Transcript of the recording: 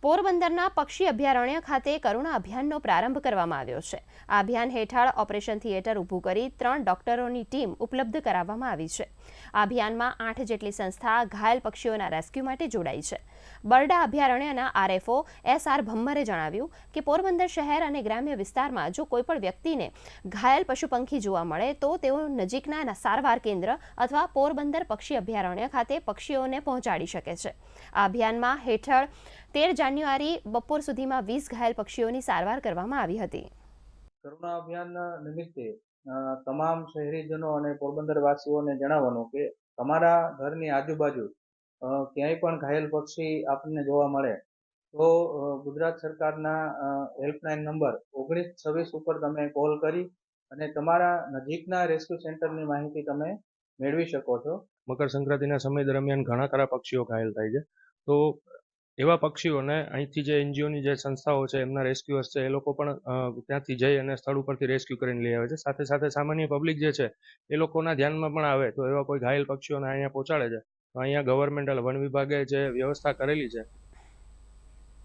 પોરબંદરના પક્ષી અભયારણ્ય ખાતે કરુણા અભિયાનનો પ્રારંભ કરવામાં આવ્યો છે। આ અભિયાન હેઠળ ઓપરેશન થિયેટર ઊભું કરી 3 ડોક્ટરોની ટીમ ઉપલબ્ધ કરાવવામાં આવી છે। આ અભિયાનમાં 8 જેટલી સંસ્થા ઘાયલ પક્ષીઓના રેસ્ક્યુ માટે જોડાઈ છે। બરડા અભયારણ્યના આરએફઓ એસઆર ભમ્મરે જણાવ્યું કે પોરબંદર શહેર અને ગ્રામ્ય વિસ્તારમાં જો કોઈપણ વ્યક્તિને ઘાયલ પશુપંખી જોવા મળે તો તેઓ નજીકના સારવાર કેન્દ્ર અથવા પોરબંદર પક્ષી અભયારણ્ય ખાતે પક્ષીઓને પહોંચાડી શકે છે। આ અભિયાનમાં હેઠળ 13 જાન્યુઆરી બપોર સુધીમાં 20 ઘાયલ પક્ષીઓની સારવાર કરવામાં આવી હતી। કરુણા અભિયાન નિમિત્તે તમામ શહેરીજનો અને પોરબંદર વાસીઓને જણાવવાનું કે તમારા ઘરની આજુબાજુ ક્યાંય પણ ઘાયલ પક્ષી આપણને જોવા મળે તો ગુજરાત સરકારના હેલ્પલાઇન નંબર 1926 ઉપર તમે કોલ કરી અને તમારા નજીકના રેસ્ક્યુ સેન્ટરની માહિતી તમે મેળવી શકો છો। મકર સંક્રાંતિના સમય દરમિયાન ઘણા ખરા પક્ષીઓ ઘાયલ થાય છે, તો એવા પક્ષીઓને અહીંથી જે એનજીઓની જે સંસ્થાઓ છે એમના રેસ્ક્યુઅર્સ છે એ લોકો પણ ત્યાંથી જઈ અને સ્થળ ઉપરથી રેસ્ક્યુ કરીને લઈ આવે છે। સાથે સાથે સામાન્ય પબ્લિક જે છે એ લોકોના ધ્યાનમાં પણ આવે તો એવા કોઈ ઘાયલ પક્ષીઓને અહીંયા પહોંચાડે છે, તો અહીંયા ગવર્મેન્ટલ વન વિભાગે જે વ્યવસ્થા કરેલી છે